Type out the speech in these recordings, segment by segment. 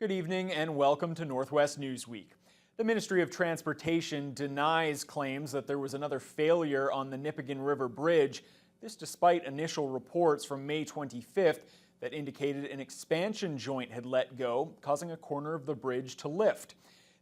Good evening and welcome to Northwest Newsweek. The Ministry of Transportation denies claims that there was another failure on the Nipigon River Bridge, this despite initial reports from May 25th that indicated an expansion joint had let go, causing a corner of the bridge to lift.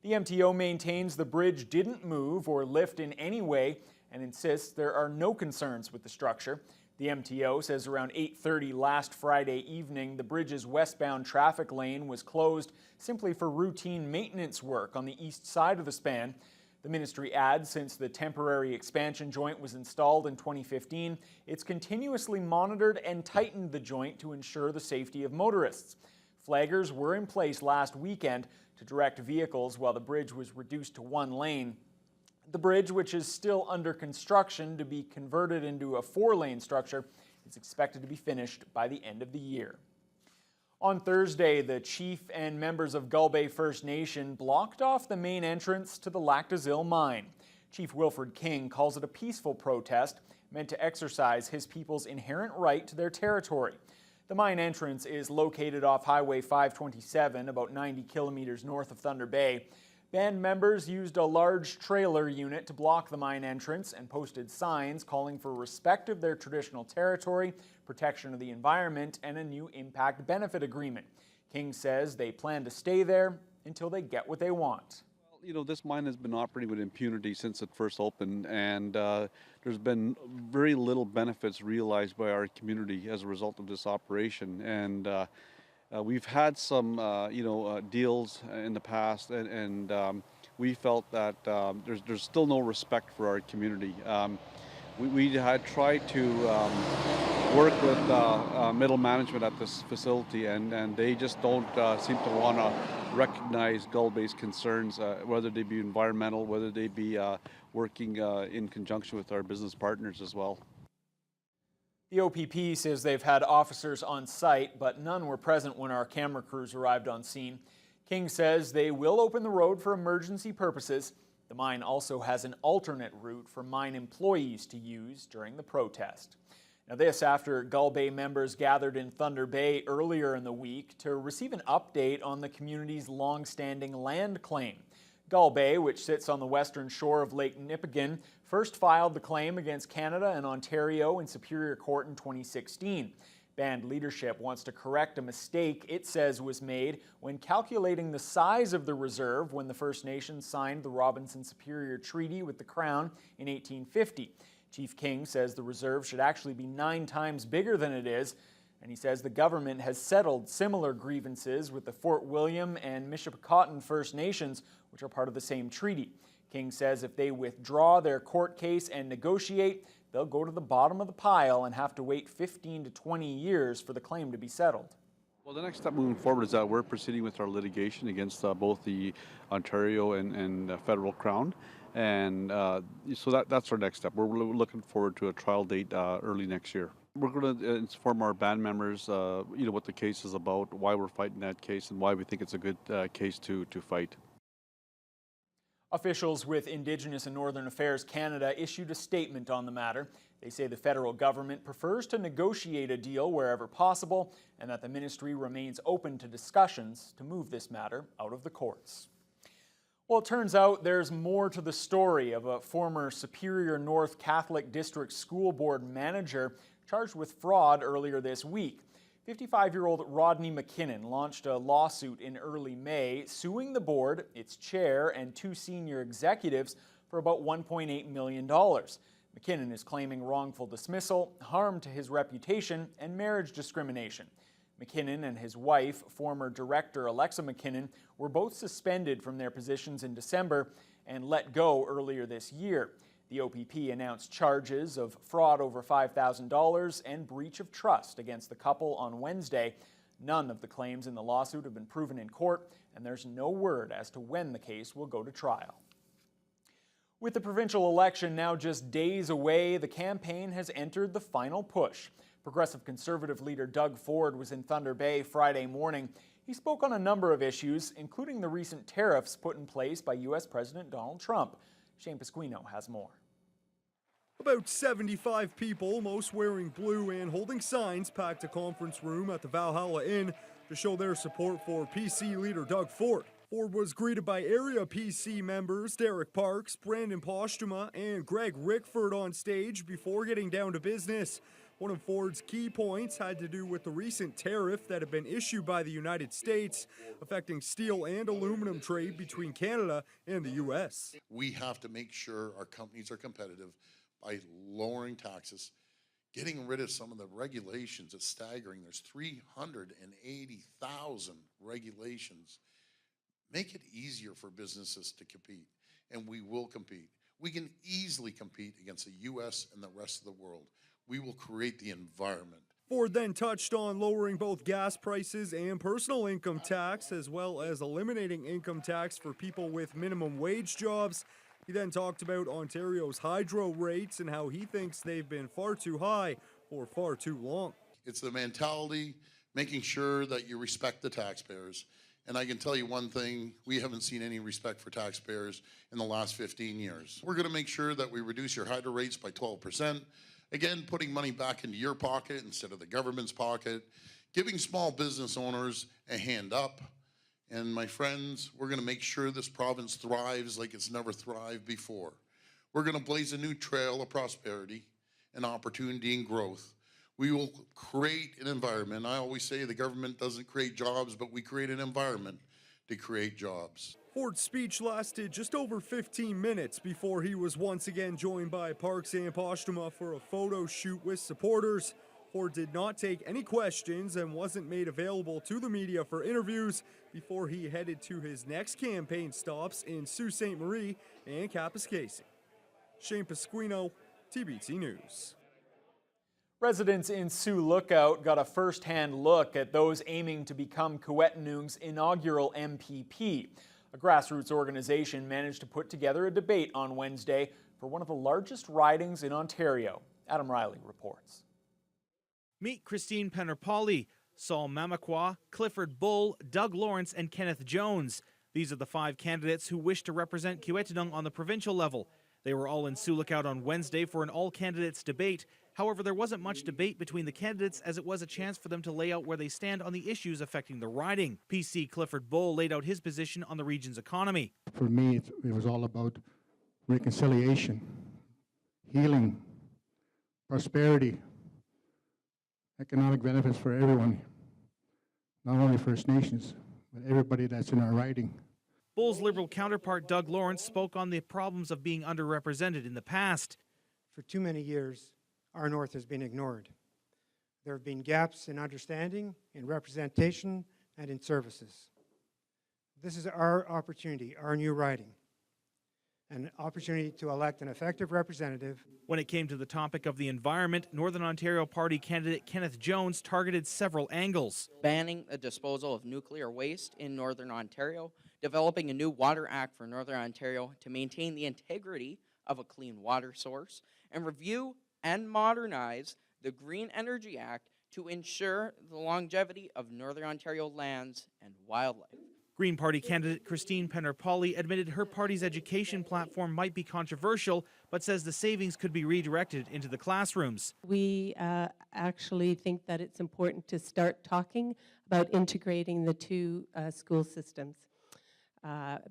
The MTO maintains the bridge didn't move or lift in any way and insists there are no concerns with the structure. The MTO says around 8:30 last Friday evening, the bridge's westbound traffic lane was closed simply for routine maintenance work on the east side of the span. The ministry adds since the temporary expansion joint was installed in 2015, it's continuously monitored and tightened the joint to ensure the safety of motorists. Flaggers were in place last weekend to direct vehicles while the bridge was reduced to one lane. The bridge, which is still under construction to be converted into a 4-lane structure, is expected to be finished by the end of the year. On Thursday, the chief and members of Gull Bay First Nation blocked off the main entrance to the Lac des Îles mine. Chief Wilfred King calls it a peaceful protest meant to exercise his people's inherent right to their territory. The mine entrance is located off Highway 527, about 90 kilometers north of Thunder Bay. Band members used a large trailer unit to block the mine entrance and posted signs calling for respect of their traditional territory, protection of the environment, and a new impact benefit agreement. King says they plan to stay there until they get what they want. You know, this mine has been operating with impunity since it first opened, and there's been very little benefits realized by our community as a result of this operation. And we've had some, deals in the past, and we felt that there's still no respect for our community. We had tried to work with middle management at this facility, and they just don't seem to want to recognize Gull Bay's concerns, whether they be environmental, whether they be working in conjunction with our business partners as well. The OPP says they've had officers on site, but none were present when our camera crews arrived on scene. King says they will open the road for emergency purposes. The mine also has an alternate route for mine employees to use during the protest. Now this after Gull Bay members gathered in Thunder Bay earlier in the week to receive an update on the community's long-standing land claim. Gull Bay, which sits on the western shore of Lake Nipigon, first filed the claim against Canada and Ontario in Superior Court in 2016. Band leadership wants to correct a mistake it says was made when calculating the size of the reserve when the First Nations signed the Robinson-Superior Treaty with the Crown in 1850. Chief King says the reserve should actually be 9 times bigger than it is, and he says the government has settled similar grievances with the Fort William and Mishipicotton First Nations, which are part of the same treaty. King says if they withdraw their court case and negotiate, they'll go to the bottom of the pile and have to wait 15 to 20 years for the claim to be settled. Well, the next step moving forward is that we're proceeding with our litigation against both the Ontario and federal Crown. And so that's our next step. We're looking forward to a trial date early next year. We're going to inform our band members, what the case is about, why we're fighting that case, and why we think it's a good case to fight. Officials with Indigenous and Northern Affairs Canada issued a statement on the matter. They say the federal government prefers to negotiate a deal wherever possible and that the ministry remains open to discussions to move this matter out of the courts. Well, it turns out there's more to the story of a former Superior North Catholic District School Board manager charged with fraud earlier this week. 55-year-old Rodney McKinnon launched a lawsuit in early May suing the board, its chair, and 2 senior executives for about $1.8 million. McKinnon is claiming wrongful dismissal, harm to his reputation, and marriage discrimination. McKinnon and his wife, former director Alexa McKinnon, were both suspended from their positions in December and let go earlier this year. The OPP announced charges of fraud over $5,000 and breach of trust against the couple on Wednesday. None of the claims in the lawsuit have been proven in court, and there's no word as to when the case will go to trial. With the provincial election now just days away, the campaign has entered the final push. Progressive Conservative leader Doug Ford was in Thunder Bay Friday morning. He spoke on a number of issues, including the recent tariffs put in place by U.S. President Donald Trump. Shane Pasquino has more. About 75 people, most wearing blue and holding signs, packed a conference room at the Valhalla Inn to show their support for PC leader Doug Ford. Ford was greeted by area PC members Derek Parks, Brandon Poshtuma, and Greg Rickford on stage before getting down to business. One of Ford's key points had to do with the recent tariff that had been issued by the United States, affecting steel and aluminum trade between Canada and the U.S. We have to make sure our companies are competitive by lowering taxes, getting rid of some of the regulations. It's staggering. There's 380,000 regulations. Make it easier for businesses to compete, and we will compete. We can easily compete against the U.S. and the rest of the world. We will create the environment. Ford then touched on lowering both gas prices and personal income tax, as well as eliminating income tax for people with minimum wage jobs. He then talked about Ontario's hydro rates and how he thinks they've been far too high for far too long. It's the mentality, making sure that you respect the taxpayers. And I can tell you one thing, we haven't seen any respect for taxpayers in the last 15 years. We're going to make sure that we reduce your hydro rates by 12%. Again, putting money back into your pocket instead of the government's pocket, giving small business owners a hand up. And my friends, we're going to make sure this province thrives like it's never thrived before. We're going to blaze a new trail of prosperity and opportunity and growth. We will create an environment. I always say the government doesn't create jobs, but we create an environment to create jobs. Ford's speech lasted just over 15 minutes before he was once again joined by Parks and Poshtuma for a photo shoot with supporters. Ford did not take any questions and wasn't made available to the media for interviews before he headed to his next campaign stops in Sault Ste. Marie and Kapuskasing. Shane Pasquino, TBT News. Residents in Sioux Lookout got a first-hand look at those aiming to become Kiiwetinoong's inaugural MPP. A grassroots organization managed to put together a debate on Wednesday for one of the largest ridings in Ontario. Adam Riley reports. Meet Christine Penner-Pauli, Saul Mamakwa, Clifford Bull, Doug Lawrence, and Kenneth Jones. These are the 5 candidates who wish to represent Kiiwetinoong on the provincial level. They were all in Sioux Lookout on Wednesday for an all-candidates debate. However, there wasn't much debate between the candidates as it was a chance for them to lay out where they stand on the issues affecting the riding. PC Clifford Bull laid out his position on the region's economy. For me, it was all about reconciliation, healing, prosperity, economic benefits for everyone, not only First Nations, but everybody that's in our riding. Bull's Liberal counterpart Doug Lawrence spoke on the problems of being underrepresented in the past. For too many years, our North has been ignored. There have been gaps in understanding, in representation, and in services. This is our opportunity, our new riding, an opportunity to elect an effective representative. When it came to the topic of the environment, Northern Ontario Party candidate Kenneth Jones targeted several angles. Banning the disposal of nuclear waste in Northern Ontario, developing a new water act for Northern Ontario to maintain the integrity of a clean water source, and review and modernize the Green Energy Act to ensure the longevity of Northern Ontario lands and wildlife. Green Party candidate Christine Penner-Pauli admitted her party's education platform might be controversial, but says the savings could be redirected into the classrooms. We actually think that it's important to start talking about integrating the two school systems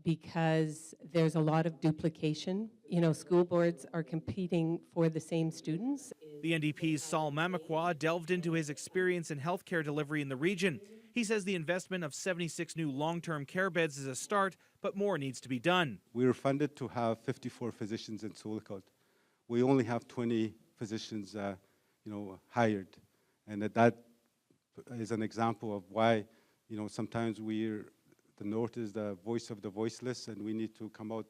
because there's a lot of duplication. You know, school boards are competing for the same students. The NDP's Saul Mamakwa delved into his experience in healthcare delivery in the region. He says the investment of 76 new long-term care beds is a start, but more needs to be done. We are funded to have 54 physicians in Sioux Lookout. We only have 20 physicians, hired, and that is an example of why, sometimes the North is the voice of the voiceless, and we need to come out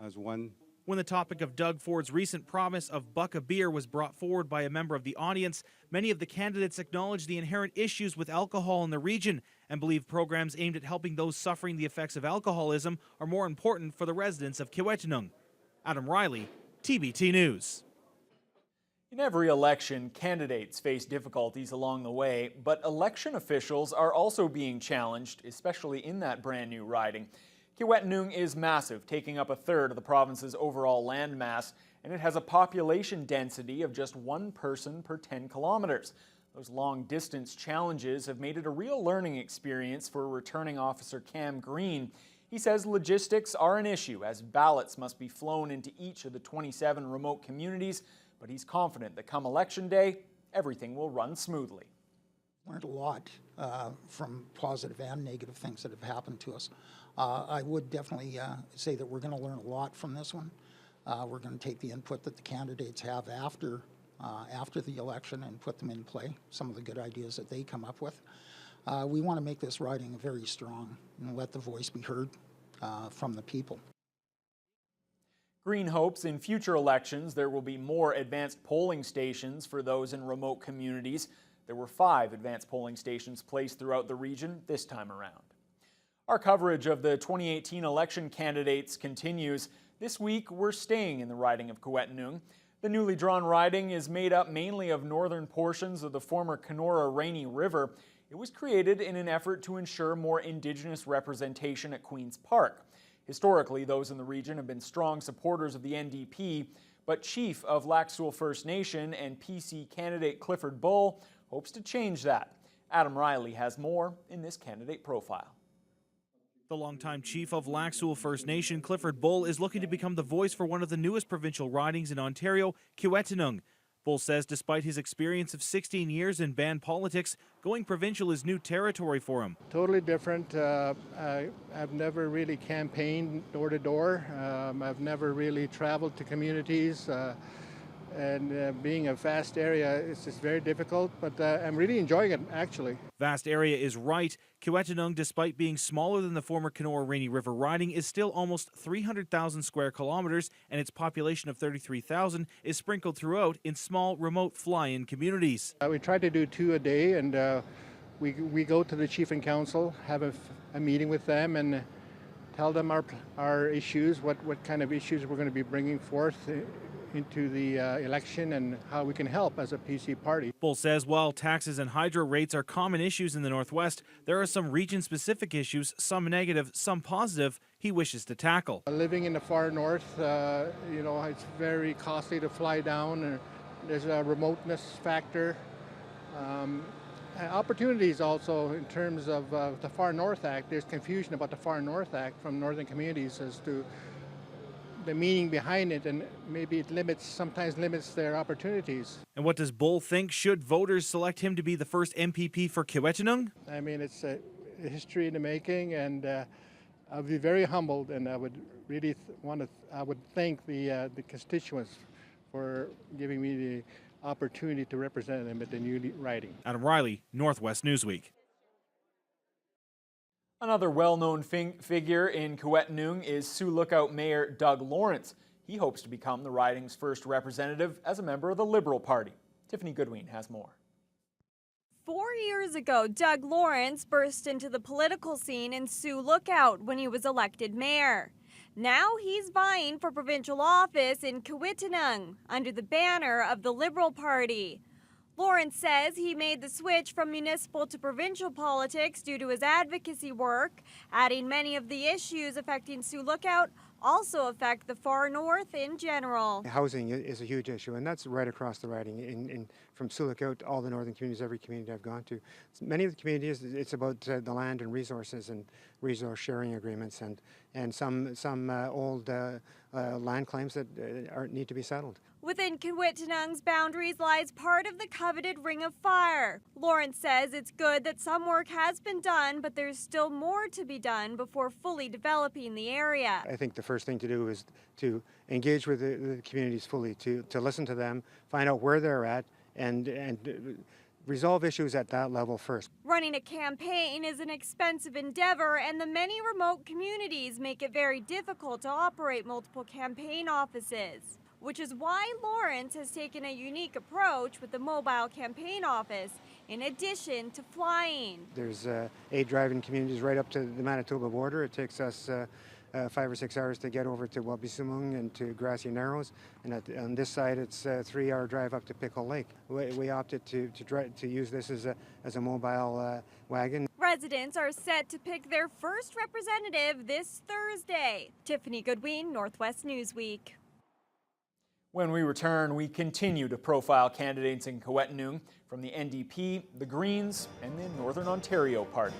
as one. When the topic of Doug Ford's recent promise of buck a beer was brought forward by a member of the audience, many of the candidates acknowledged the inherent issues with alcohol in the region and believe programs aimed at helping those suffering the effects of alcoholism are more important for the residents of Kiiwetinoong. Adam Riley, TBT News. In every election, candidates face difficulties along the way, but election officials are also being challenged, especially in that brand new riding. Kiiwetinoong is massive, taking up a third of the province's overall landmass, and it has a population density of just 1 person per 10 kilometers. Those long-distance challenges have made it a real learning experience for returning officer Cam Green. He says logistics are an issue, as ballots must be flown into each of the 27 remote communities, but he's confident that come Election Day, everything will run smoothly. Learned a lot from positive and negative things that have happened to us. I would definitely say that we're going to learn a lot from this one. We're going to take the input that the candidates have after the election and put them in play, some of the good ideas that they come up with. We want to make this riding very strong and let the voice be heard from the people. Green hopes in future elections there will be more advanced polling stations for those in remote communities. There were 5 advanced polling stations placed throughout the region this time around. Our coverage of the 2018 election candidates continues. This week, we're staying in the riding of Kiiwetinoong. The newly drawn riding is made up mainly of northern portions of the former Kenora Rainy River. It was created in an effort to ensure more Indigenous representation at Queen's Park. Historically, those in the region have been strong supporters of the NDP, but Chief of Lac Seul First Nation and PC candidate Clifford Bull hopes to change that. Adam Riley has more in this candidate profile. The longtime chief of Lac Seul First Nation, Clifford Bull, is looking to become the voice for one of the newest provincial ridings in Ontario, Kiiwetinoong. Bull says despite his experience of 16 years in band politics, going provincial is new territory for him. Totally different. I've never really campaigned door to door. I've never really traveled to communities. And being a vast area, it's just very difficult, but I'm really enjoying it, actually. Vast area is right. Kiiwetinoong, despite being smaller than the former Kenora Rainy River riding, is still almost 300,000 square kilometers, and its population of 33,000 is sprinkled throughout in small, remote fly-in communities. We try to do 2 a day, and we go to the chief and council, have a meeting with them, and tell them our issues, what kind of issues we're going to be bringing forth into the election and how we can help as a PC party. Bull says while taxes and hydro rates are common issues in the Northwest, there are some region-specific issues, some negative, some positive, he wishes to tackle. Living in the far north, it's very costly to fly down. There's a remoteness factor. Opportunities also in terms of the Far North Act. There's confusion about the Far North Act from northern communities as to the meaning behind it, and maybe it sometimes limits their opportunities. And what does Bull think? Should voters select him to be the first MPP for Kiiwetinoong? I mean, it's a history in the making, and I'll be very humbled, and I would really I would thank the constituents for giving me the opportunity to represent them at the new riding. Adam Riley, Northwest Newsweek. Another well-known figure in Kiiwetinoong is Sioux Lookout Mayor Doug Lawrence. He hopes to become the riding's first representative as a member of the Liberal Party. Tiffany Goodwin has more. 4 years ago, Doug Lawrence burst into the political scene in Sioux Lookout when he was elected mayor. Now he's vying for provincial office in Kiiwetinoong under the banner of the Liberal Party. Lawrence says he made the switch from municipal to provincial politics due to his advocacy work, adding many of the issues affecting Sioux Lookout also affect the far north in general. Housing is a huge issue, and that's right across the riding, from Sioux Lookout to all the northern communities, every community I've gone to. Many of the communities, it's about the land and resources and resource sharing agreements, and some old land claims that need to be settled. Within Kiiwetinoong's boundaries lies part of the coveted Ring of Fire. Lawrence says it's good that some work has been done, but there's still more to be done before fully developing the area. I think the first thing to do is to engage with the communities fully, to listen to them, find out where they're at, and resolve issues at that level first. Running a campaign is an expensive endeavor, and the many remote communities make it very difficult to operate multiple campaign offices, which is why Lawrence has taken a unique approach with the mobile campaign office, in addition to flying. There's 8 driving communities right up to the Manitoba border. It takes us 5 or 6 hours to get over to Wabisumung and to Grassy Narrows, and on this side it's a 3-hour drive up to Pickle Lake. We opted to use this as a mobile wagon. Residents are set to pick their first representative this Thursday. Tiffany Goodwin, Northwest Newsweek. When we return, we continue to profile candidates in Kiiwetinoong from the NDP, the Greens, and the Northern Ontario Party.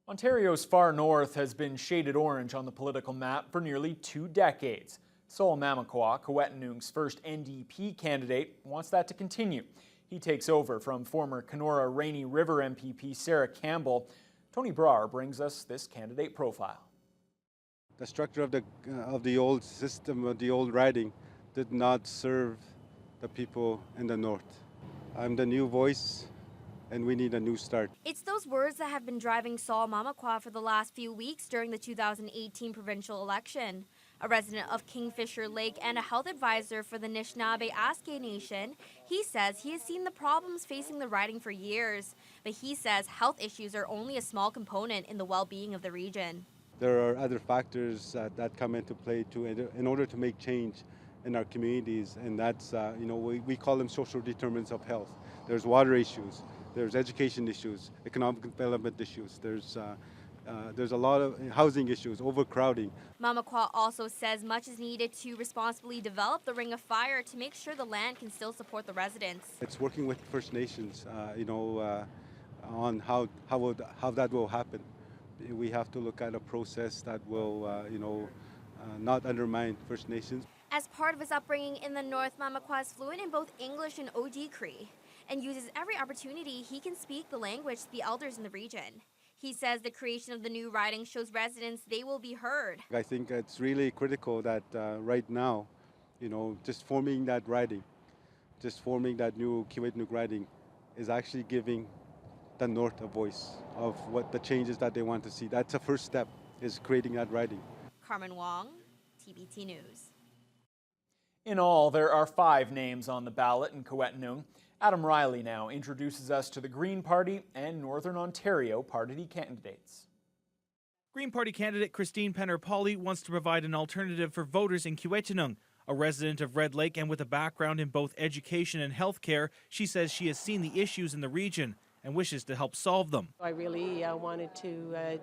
Ontario's far north has been shaded orange on the political map for nearly 2 decades. Sol Mamakwa, Kiiwetinoong's first NDP candidate, wants that to continue. He takes over from former Kenora Rainy River MPP Sarah Campbell. Tony Brar brings us this candidate profile. The structure of the old system, of the old riding, did not serve the people in the north. I'm the new voice, and we need a new start. It's those words that have been driving Sol Mamakwa for the last few weeks during the 2018 provincial election. A resident of Kingfisher Lake and a health advisor for the Anishinaabe Aske Nation, he says he has seen the problems facing the riding for years, but he says health issues are only a small component in the well-being of the region. There are other factors that come into play in order to make change in our communities, and that's, we call them social determinants of health. There's water issues, there's education issues, economic development issues, there's a lot of housing issues, overcrowding. Mamakwa also says much is needed to responsibly develop the Ring of Fire to make sure the land can still support the residents. It's working with First Nations, on how that will happen. We have to look at a process that will, not undermine First Nations. As part of his upbringing in the north, Mamakwa is fluent in both English and Oji Cree and uses every opportunity he can speak the language to the elders in the region. He says the creation of the new riding shows residents they will be heard. I think it's really critical that right now, just forming that riding, just forming that new Kiiwetinoong riding is actually giving the North a voice of what the changes that they want to see. That's the first step, is creating that riding. Carmen Wong, TBT News. In all, there are 5 names on the ballot in Kiiwetinoong. Adam Riley now introduces us to the Green Party and Northern Ontario Party candidates. Green Party candidate Christine Penner-Pauli wants to provide an alternative for voters in Kiiwetinoong. A resident of Red Lake and with a background in both education and healthcare, she says she has seen the issues in the region and wishes to help solve them. I really wanted to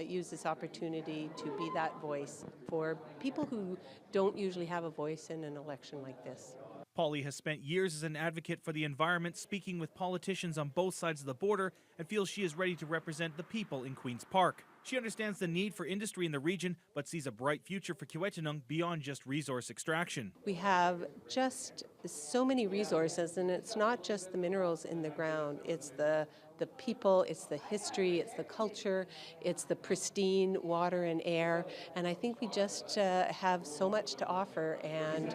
use this opportunity to be that voice for people who don't usually have a voice in an election like this. Pauli has spent years as an advocate for the environment, speaking with politicians on both sides of the border, and feels she is ready to represent the people in Queen's Park. She understands the need for industry in the region, but sees a bright future for Kiiwetinoong beyond just resource extraction. We have just so many resources, and it's not just the minerals in the ground. It's the people, it's the history, it's the culture, it's the pristine water and air, and I think we just have so much to offer, and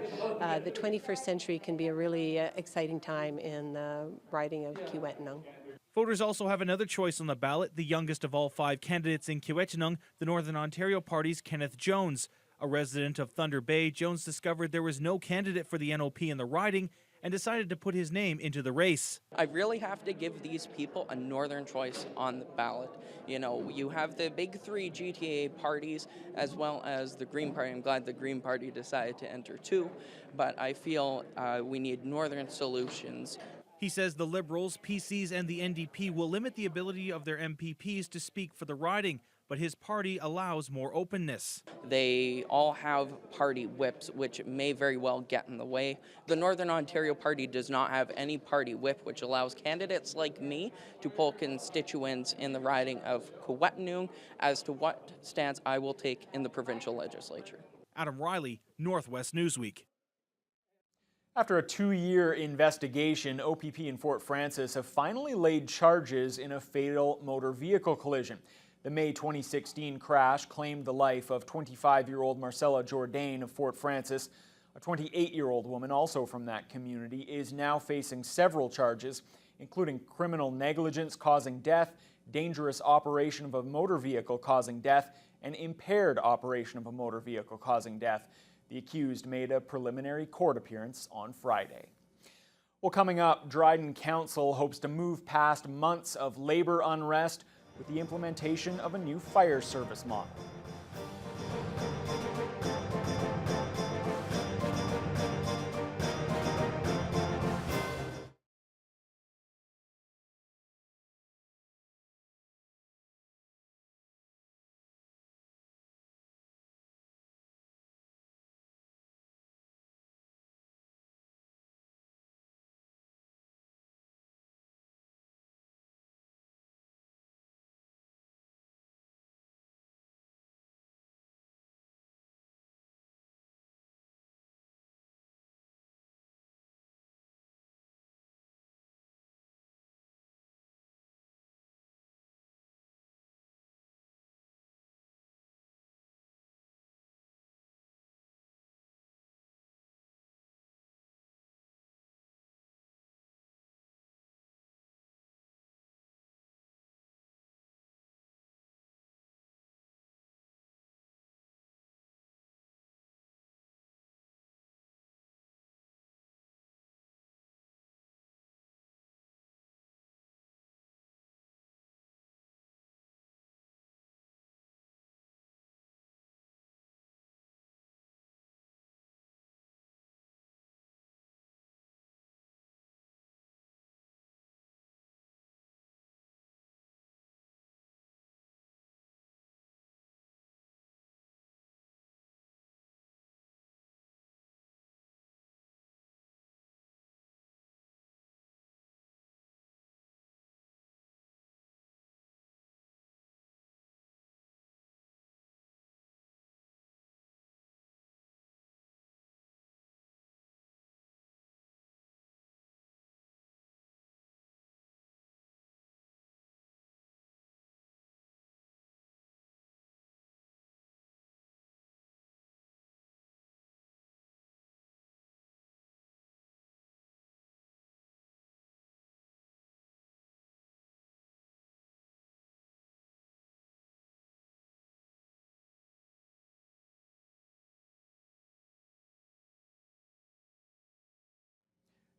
the 21st century can be a really exciting time in the riding of Kiiwetinoong. Voters also have another choice on the ballot, the youngest of all 5 candidates in Kiiwetinoong, the Northern Ontario Party's Kenneth Jones. A resident of Thunder Bay, Jones discovered there was no candidate for the NOP in the riding and decided to put his name into the race. I really have to give these people a northern choice on the ballot. You know, you have the big 3 GTA parties as well as the Green Party. I'm glad the Green Party decided to enter too, but I feel we need northern solutions. He says the Liberals, PCs, and the NDP will limit the ability of their MPPs to speak for the riding, but his party allows more openness. They all have party whips, which may very well get in the way. The Northern Ontario Party does not have any party whip, which allows candidates like me to poll constituents in the riding of Kiiwetinoong as to what stance I will take in the provincial legislature. Adam Riley, Northwest Newsweek. After a 2-year investigation, OPP in Fort Frances have finally laid charges in a fatal motor vehicle collision. The May 2016 crash claimed the life of 25-year-old Marcella Jourdain of Fort Frances. A 28-year-old woman, also from that community, is now facing several charges, including criminal negligence causing death, dangerous operation of a motor vehicle causing death, and impaired operation of a motor vehicle causing death. The accused made a preliminary court appearance on Friday. Well, coming up, Dryden Council hopes to move past months of labor unrest with the implementation of a new fire service model.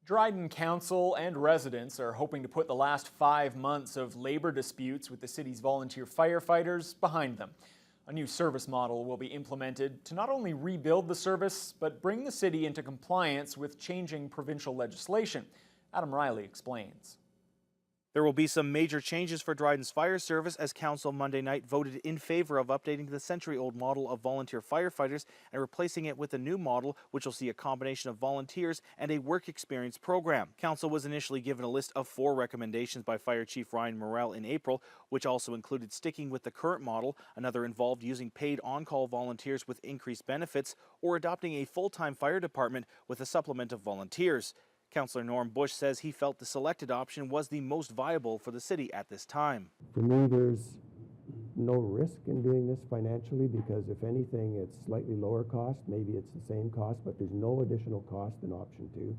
Dryden Council and residents are hoping to put the last 5 months of labor disputes with the city's volunteer firefighters behind them. A new service model will be implemented to not only rebuild the service, but bring the city into compliance with changing provincial legislation. Adam Riley explains. There will be some major changes for Dryden's fire service as council Monday night voted in favor of updating the century-old model of volunteer firefighters and replacing it with a new model which will see a combination of volunteers and a work experience program. Council was initially given a list of 4 recommendations by Fire Chief Ryan Morrell in April, which also included sticking with the current model. Another involved using paid on-call volunteers with increased benefits or adopting a full-time fire department with a supplement of volunteers. Councillor Norm Bush says he felt the selected option was the most viable for the city at this time. For me, there's no risk in doing this financially because if anything, it's slightly lower cost. Maybe it's the same cost, but there's no additional cost in option 2.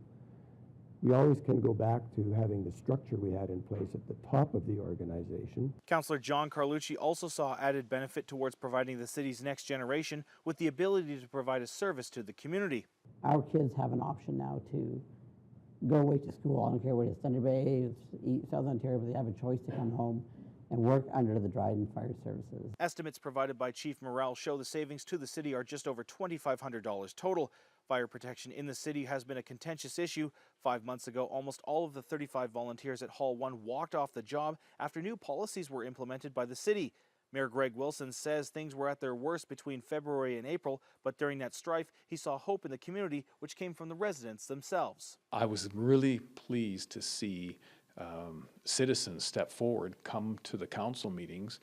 We always can go back to having the structure we had in place at the top of the organization. Councillor John Carlucci also saw added benefit towards providing the city's next generation with the ability to provide a service to the community. Our kids have an option now to go away to school. I don't care whether it's Thunder Bay, Southern Ontario, but they have a choice to come home and work under the Dryden Fire Services. Estimates provided by Chief Morrell show the savings to the city are just over $2,500 total. Fire protection in the city has been a contentious issue. 5 months ago, almost all of the 35 volunteers at Hall 1 walked off the job after new policies were implemented by the city. Mayor Greg Wilson says things were at their worst between February and April, but during that strife, he saw hope in the community, which came from the residents themselves. I was really pleased to see citizens step forward, come to the council meetings,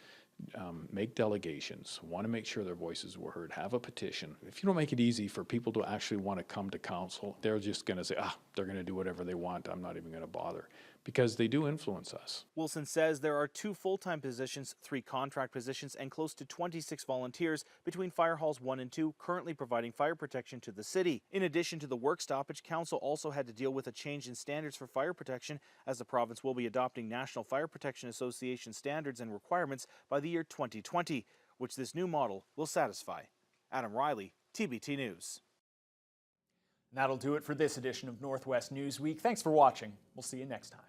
make delegations, want to make sure their voices were heard, have a petition. If you don't make it easy for people to actually want to come to council, they're just going to say, they're going to do whatever they want, I'm not even going to bother. Because they do influence us. Wilson says there are 2 full-time positions, 3 contract positions, and close to 26 volunteers between Fire Halls 1 and 2 currently providing fire protection to the city. In addition to the work stoppage, council also had to deal with a change in standards for fire protection as the province will be adopting National Fire Protection Association standards and requirements by the year 2020, which this new model will satisfy. Adam Riley, TBT News. That'll do it for this edition of Northwest Newsweek. Thanks for watching. We'll see you next time.